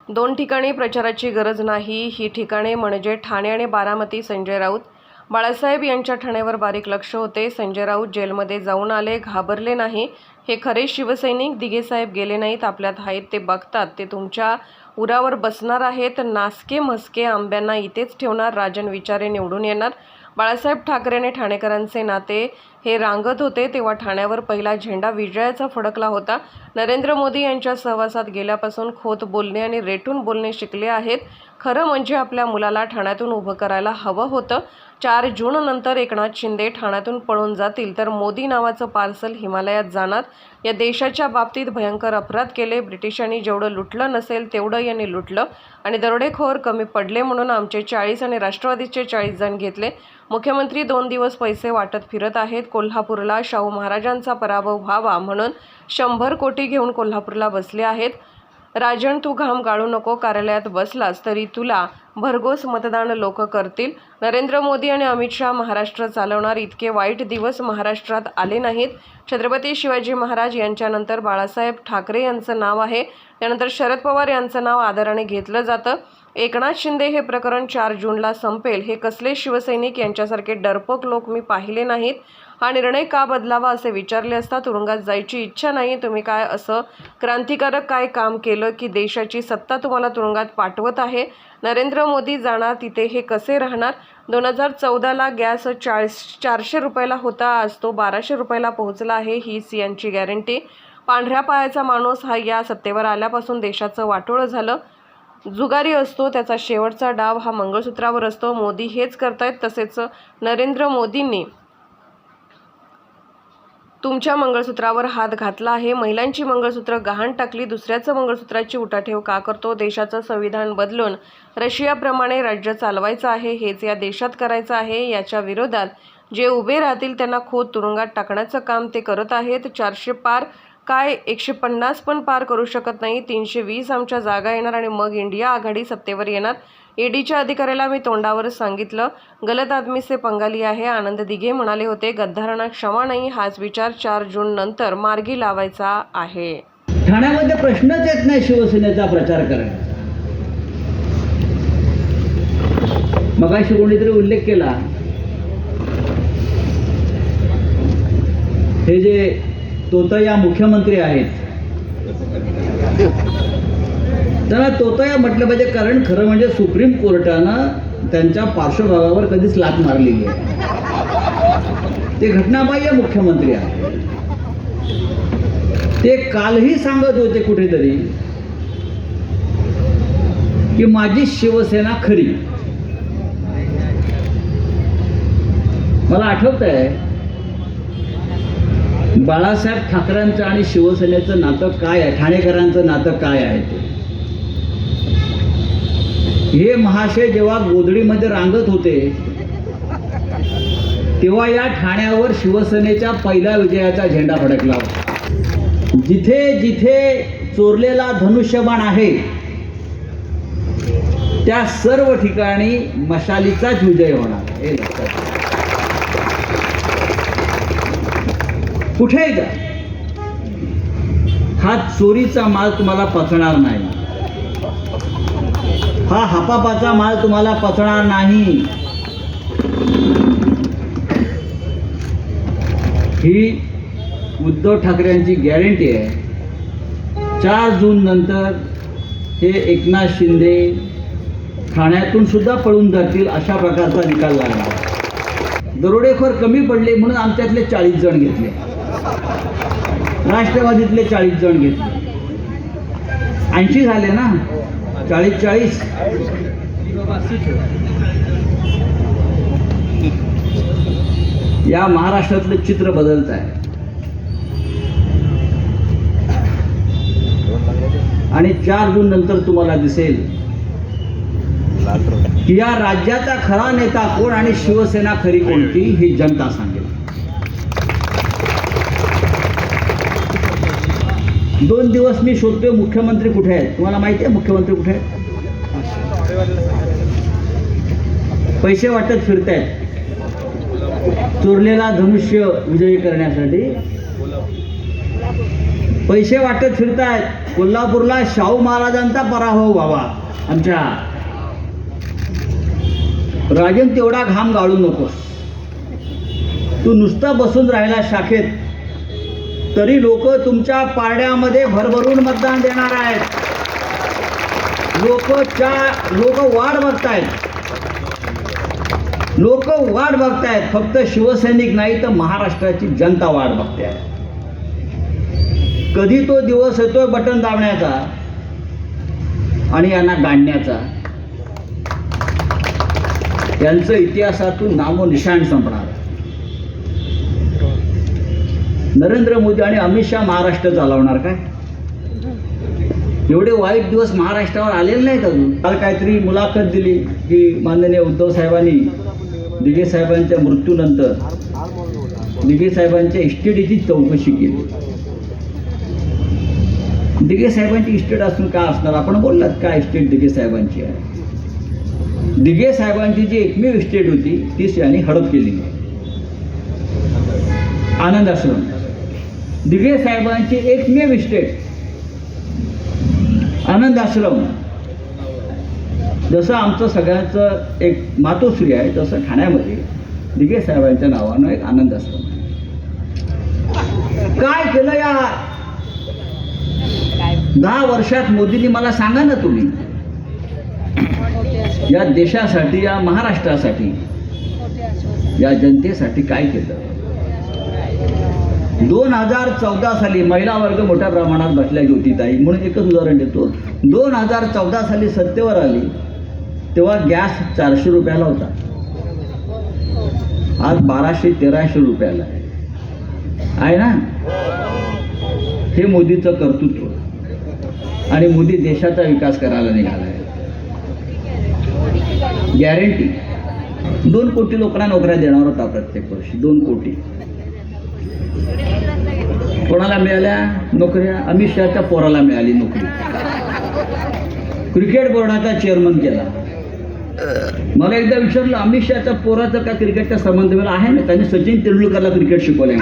दोन ठिकाणी प्रचाराची गरज नाही. ही ठिकाणे म्हणजे ठाणे आणि बारामती. संजय राऊत. बाळासाहेब यांच्या ठाण्यावर बारीक लक्ष होते. संजय राऊत जेलमध्ये जाऊन आले, घाबरले नाही. हे खरे शिवसैनिक. दिघेसाहेब गेले नाहीत, आपल्यात आहेत ते बघतात. ते तुमच्या उरावर बसणार आहेत. नासके म्हसके आंब्यांना इथेच ठेवणार. राजन विचारे निवडून येणार. बाळासाहेब ठाकरे आणि ठाणेकरांचे नाते हे रांगत होते तेव्हा ठाण्यावर पहिला झेंडा विजयाचा फडकला होता. नरेंद्र मोदी यांच्या सहवासात गेल्यापासून खोत बोलणे आणि रेटून बोलणे शिकले आहेत. खरं म्हणजे आपल्या मुलाला ठाण्यातून उभं करायला हवं होतं. 4 जून नंतर एकनाथ शिंदे ठाण्यातून पळून जातील तर मोदी नावाचं पार्सल हिमालयात जाणार. या देशाच्या बाबतीत भयंकर अपराध केले. ब्रिटिशांनी जेवढं लुटलं नसेल तेवढं यांनी लुटलं आणि दरोडेखोर कमी पडले म्हणून आमचे 40 आणि राष्ट्रवादीचे 40 जण घेतले. मुख्यमंत्री 2 दिवस पैसे वाटत फिरत आहेत. कोल्हापूरला शाहू महाराजांचा पराभव व्हावा म्हणून 100 कोटी घेऊन कोल्हापूरला बसले आहेत. राजन, तू घाम गाळू नको. कार्यालयात बसलास तरी तुला भरघोस मतदान लोक करतील. नरेंद्र मोदी आणि अमित शहा महाराष्ट्र चालवणार. इतके वाईट दिवस महाराष्ट्रात आले नाहीत. छत्रपती शिवाजी महाराज यांच्यानंतर बाळासाहेब ठाकरे यांचं नाव आहे. त्यानंतर शरद पवार यांचं नाव आदराने घेतलं जातं. एकनाथ शिंदे हे प्रकरण 4 जूनला संपेल. हे कसले शिवसैनिक? यांच्यासारखे डरपोक लोक मी पाहिले नाहीत. हा निर्णय का बदलावा असे विचारले असता तुरुंगात जायची इच्छा नाही. तुम्ही काय असं क्रांतिकारक काय काम केलं की देशाची सत्ता तुम्हाला तुरुंगात पाठवत आहे? नरेंद्र मोदी जाणार तिथे हे कसे राहणार? 2014ला गॅस 400 रुपयाला होता, आज तो 1200 रुपयाला पोहोचला आहे. हीच यांची गॅरंटी. पांढऱ्या पायाचा माणूस हा या सत्तेवर आल्यापासून देशाचं वाटोळं झालं. जुगारी असतो, त्याचा शेवटचा डाव हा मंगळसूत्रावर असतो. मोदी हेच करतायत. तसेच नरेंद्र मोदींनी तुमच्या मंगळसूत्रावर हात घातला आहे. महिलांची मंगळसूत्र गहाण टाकली. दुसऱ्याचं मंगळसूत्राची उठाठेव का करतो? देशाचं संविधान बदलून रशियाप्रमाणे राज्य चालवायचं आहे. हेच या देशात करायचं आहे. याच्या विरोधात जे उभे राहतील त्यांना खोत तुरुंगात टाकण्याचं काम ते करत आहेत. 400 पार काय 150 पण पार करू शकत नाही. 320 आमच्या जागा येणार आणि मग इंडिया आघाडी सत्तेवर येणार. ईडीच्या अधिकाऱ्याला मी तोंडावरच सांगितलं, गलत आदमी से पंगा लिया आहे. आनंद दिघे म्हणाले होते, गद्दारांना क्षमा नाही. हाच विचार 4 जून नंतर मार्गी लावायचा आहे. ठाण्यामध्ये प्रश्नच येत नाही शिवसेनेचा प्रचार करायचा. मगाशी कोणीतरी उल्लेख केला, हे जे तोतया मुख्यमंत्री आहेत त्यांना तोतया म्हटलं पाहिजे, कारण खरं म्हणजे सुप्रीम कोर्टानं त्यांच्या पार्श्वभागावर कधीच लाथ मारलेली आहे. ते घटनाबाह्य मुख्यमंत्री आहेत. ते कालही सांगत होते कुठेतरी की माझी शिवसेना खरी. मला आठवत आहे बाळासाहेब ठाकरेंचं आणि शिवसेनेचं नातं काय आहे, ठाणेकरांचं नातं काय आहे ते. हे महाशय जेव्हा गोधडीमध्ये रांगत होते तेव्हा या ठाण्यावर शिवसेनेच्या पहिल्या विजयाचा झेंडा फडकला होता. जिथे जिथे चोरलेला धनुष्यबाण आहे त्या सर्व ठिकाणी मशालीचाच विजय होणार हे लक्षात. कुठेही जा, हा चोरीचा माल तुम्हाला पचणार नाही. हा हापापाचा माल तुम्हाला पचणार नाही. ही उद्धव ठाकरेंची गॅरंटी आहे. 4 जून नंतर हे एकनाथ शिंदे ठाण्यातून सुद्धा पळून जातील अशा प्रकारचा निकाल लागला. दरोडेखोर कमी पडले म्हणून आमच्यातले 40 जण घेतले, राष्ट्रवादीतले 40 जण घेतले. 80 झाले ना, 40-40. या महाराष्ट्रातलं चित्र बदलत आहे आणि 4 जून नंतर तुम्हाला दिसेल की या राज्याचा खरा नेता कोण आणि शिवसेना खरी कोणती ही जनता सांगेल. 2 दिवस मी शोधतोय मुख्यमंत्री कुठे आहेत. तुम्हाला माहिती आहे मुख्यमंत्री कुठे आहेत? पैसे वाटत फिरतायत चोरलेला धनुष्य विजयी करण्यासाठी. पैसे वाटत फिरतायत. कोल्हापूरला शाहू महाराजांचा पराभव व्हावा. आमच्या राजन तेवढा घाम गाळू नकोस. तू नुसता बसून राहिला शाखेत तरी लोक तुमच्या पारड्यामध्ये भरभरून मतदान देणार आहेत. लोक वाट बघतायत. फक्त शिवसैनिक नाही तर महाराष्ट्राची जनता वाट बघते आहे. कधी तो दिवस येतोय बटन दाबण्याचा आणि यांना गाडण्याचा. त्यांचं इतिहासातून नामोनिशाण संपणार. नरेंद्र मोदी आणि अमित शहा महाराष्ट्र चालवणार काय? एवढे वाईट दिवस महाराष्ट्रावर आलेले नाहीत अजून. काल काहीतरी मुलाखत दिली की माननीय उद्धव साहेबांनी दिघे साहेबांच्या मृत्यूनंतर दिघे साहेबांच्या इस्टेटीची चौकशी केली. दिघे साहेबांची इस्टेट असून काय असणार? आपण बोललात काय इस्टेट दिघे साहेबांची आहे. दिघे साहेबांची जी एकमेव इस्टेट होती तीच यांनी हडप केली. आनंद आश्रम दिघे साहेबांची एकमेव इस्टेट आनंद आश्रम. जसं आमचं सगळ्यांचं एक मातोश्री आहे तसं ठाण्यामध्ये दिघे साहेबांच्या नावानं एक आनंद आश्रम. काय केलं या 10 वर्षात मोदींनी? मला सांगा ना तुम्ही. या देशासाठी, या महाराष्ट्रासाठी, या जनतेसाठी काय केलं? 2014 साली महिला वर्ग मोठ्या प्रमाणात बसल्या ज्योतिताई म्हणून एकच उदाहरण देतो. 2014 साली सत्तेवर आली तेव्हा गॅस 400 रुपयाला होता. आज 1200-1300 रुपयाला आहे ना. हे मोदीचं कर्तृत्व. आणि मोदी देशाचा विकास करायला निघाला आहे. गॅरंटी 2 कोटी लोकांना नोकऱ्या देणार होता प्रत्येक वर्षी. 2 कोटी. कोणाला मिळाल्या नोकऱ्या? अमित शहाच्या पोराला मिळाली नोकरी. क्रिकेट बोर्डाचा चेअरमन केला. मला एकदा विचारलं अमित शहाच्या पोराचा का क्रिकेटचा संबंध मला आहे ना. त्यांनी सचिन तेंडुलकरला क्रिकेट शिकवले.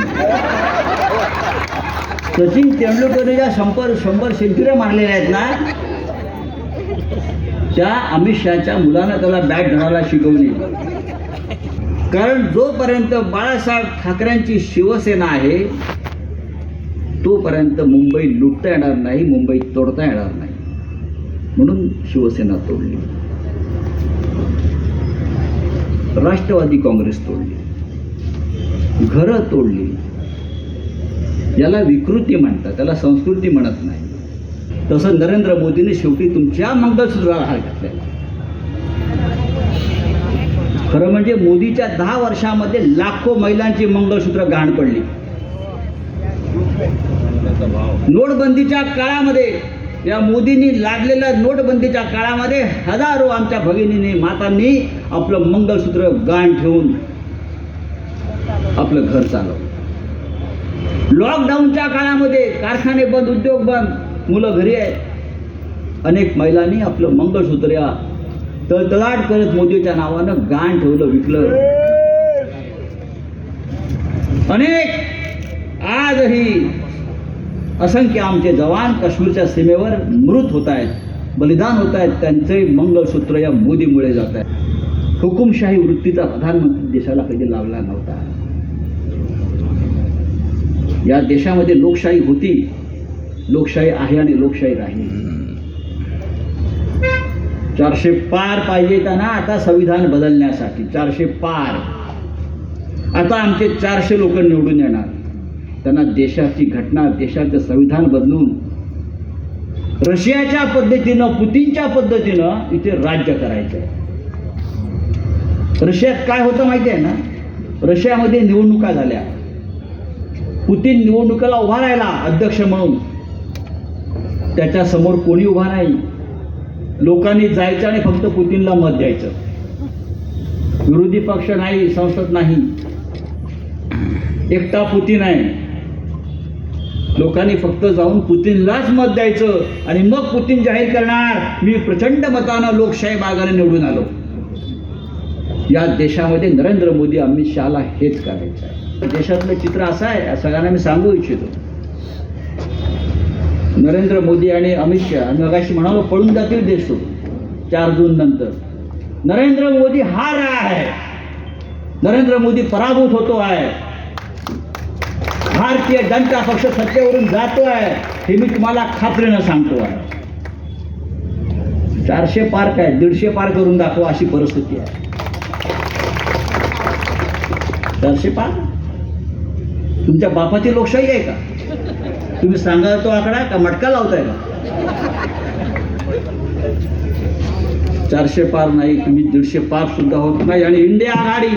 सचिन तेंडुलकरने ज्या 100 सेंचुऱ्या मारलेल्या आहेत ना त्या अमित शहाच्या मुलानं त्याला बॅट धरायला शिकवली. कारण जोपर्यंत बाळासाहेब ठाकरेंची शिवसेना आहे तोपर्यंत मुंबई लुटता येणार नाही, मुंबई तोडता येणार नाही. म्हणून शिवसेना तोडली, राष्ट्रवादी काँग्रेस तोडली, घरं तोडली. याला विकृती म्हणतात, त्याला संस्कृती म्हणत नाही. तसं नरेंद्र मोदींनी शेवटी तुमच्या मंगळसूत्राला हात घातला. खरं म्हणजे मोदीच्या 10 वर्षामध्ये लाखो महिलांची मंगळसूत्र गहाण पडली. नोटबंदीच्या काळामध्ये, या मोदींनी लादलेल्या नोटबंदीच्या काळामध्ये हजारो आमच्या भगिनींनी, मातांनी आपलं मंगळसूत्र गहाण ठेवून आपलं घर चालवलं. लॉकडाऊनच्या काळामध्ये कारखाने बंद, उद्योग बंद, मुलं घरी आहेत. अनेक महिलांनी आपलं मंगळसूत्र या तळतळाट करत मोदीच्या नावानं गहाण ठेवलं, विकलं. अनेक आजही असंख्य आमचे जवान काश्मीरच्या सीमेवर मृत होत आहेत, बलिदान होत आहेत. त्यांचे मंगळसूत्र या मोदीमुळे जात आहे. हुकुमशाही वृत्तीचा प्रधानमंत्री देशाला कधी लावला नव्हता. या देशामध्ये लोकशाही होती, लोकशाही आहे आणि लोकशाही राहील. 400 पार पाहिजे त्यांना आता संविधान बदलण्यासाठी. 400 पार. आता आमचे 400 लोक निवडून येणार. त्यांना देशाची घटना, देशाचं संविधान बदलून रशियाच्या पद्धतीनं, पुतीनच्या पद्धतीनं इथे राज्य करायचं आहे. रशियात काय होतं माहिती आहे ना? रशियामध्ये निवडणुका झाल्या. पुतीन निवडणुकीला उभा राहिला अध्यक्ष म्हणून. त्याच्या समोर कोणी उभा नाही. लोकांनी जायचं आणि फक्त पुतीनला मत द्यायचं. विरोधी पक्ष नाही, संसद नाही, एकटा पुतीन आहे. लोकांनी फक्त जाऊन पुतीनलाच मत द्यायचं आणि मग पुतीन जाहीर करणार मी प्रचंड मतानं लोकशाही मार्गाने निवडून आलो. या देशामध्ये नरेंद्र मोदी, अमित शहाला हेच करायचं आहे. देशातलं चित्र असं आहे, सगळ्यांना मी सांगू इच्छितो. नरेंद्र मोदी आणि अमित शहा, मी मगाशी म्हणालो पळून जातील देश सोडून 4 जून नंतर. नरेंद्र मोदी हार रहा है, नरेंद्र मोदी पराभूत होतो आहे, भारतीय जनता पक्ष सत्तेवरून जातो आहे, हे मी तुम्हाला खात्रीनं सांगतो आहे. 400 पार काय 150 पार करून दाखवा अशी परिस्थिती आहे. 400 पार तुमच्या बापाची लोकशाही आहे का? तुम्ही सांगा तो आकडा का मटका लावताय का? 400 पार नाही, तुम्ही 150 पार सुद्धा होत नाही. आणि इंडिया आघाडी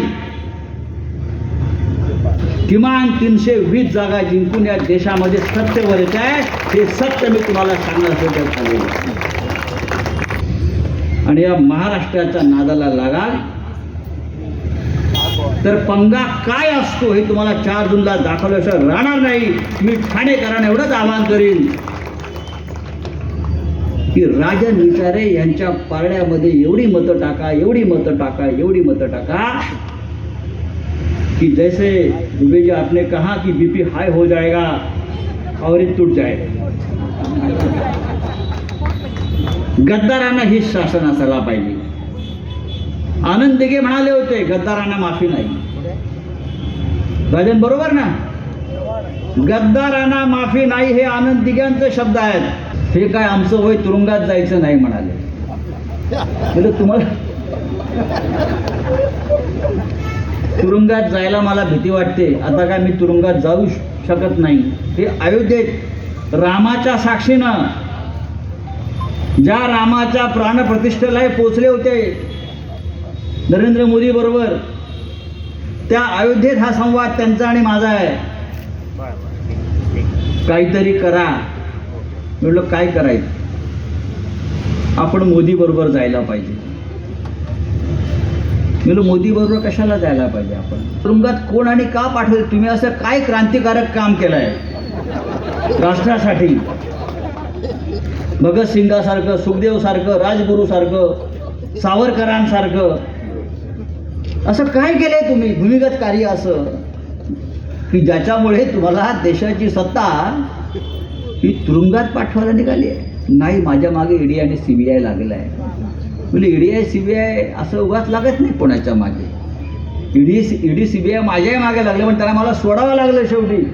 किमान 320 जागा जिंकून या देशामध्ये सत्तेवर येत आहे. हे सत्य मी तुम्हाला सांगण्यासाठी आलेलो आहे. आणि या महाराष्ट्राच्या नादाला लागाल तर पंगा काय असतो हे तुम्हाला 4 जूनला दाखवल्याशिवाय राहणार नाही. मी ठाणेकरांना एवढंच आवाहन करीन की राजन विचारे यांच्या पारड्यामध्ये एवढी मतं टाका, एवढी मतं टाका, एवढी मतं टाका कि जैसे दुबे जी आपने कहा कि बीपी हाई हो जाएगा और ये टूट जाएगा. गद्दारांना ही शासन असायला पाहिजे. आनंद दिघे म्हणाले होते गद्दारांना माफी नाही. राजन बरोबर ना? गद्दारांना माफी नाही हे आनंद दिघ्यांचे शब्द आहेत. हे काय आमचं वय तुरुंगात जायचं नाही म्हणाले. म्हणजे तुम्हाला तुरुंगात जायला मला भीती वाटते. आता काय मी तुरुंगात जाऊ शकत नाही. हे अयोध्येत रामाच्या साक्षीनं ज्या रामाच्या प्राणप्रतिष्ठेला पोचले होते नरेंद्र मोदी बरोबर, त्या अयोध्येत हा संवाद त्यांचा आणि माझा आहे. काहीतरी करा. म्हटलं काय करायचं? आपण मोदी बरोबर जायला पाहिजे. म्हणलं मोदी बरोबर कशाला जायला पाहिजे? आपण तुरुंगात कोण आणि का पाठवले? तुम्ही असं काय क्रांतिकारक काम केलं आहे राष्ट्रासाठी? भगतसिंगासारखं, सुखदेवसारखं, राजगुरूसारखं, सावरकरांसारखं असं काय केलंय तुम्ही भूमिगत कार्य असं की ज्याच्यामुळे तुम्हाला देशाची सत्ता ही तुरुंगात पाठवायला निघाली आहे? नाही, माझ्या मागे ईडी आणि सीबीआय लागलं आहे. म्हणजे ईडी सीबीआय असं उगाच लागत नाही कोणाच्या मागे. ईडी सीबीआय माझ्याही मागे लागले, पण त्यांना मला सोडावं लागलं शेवटी.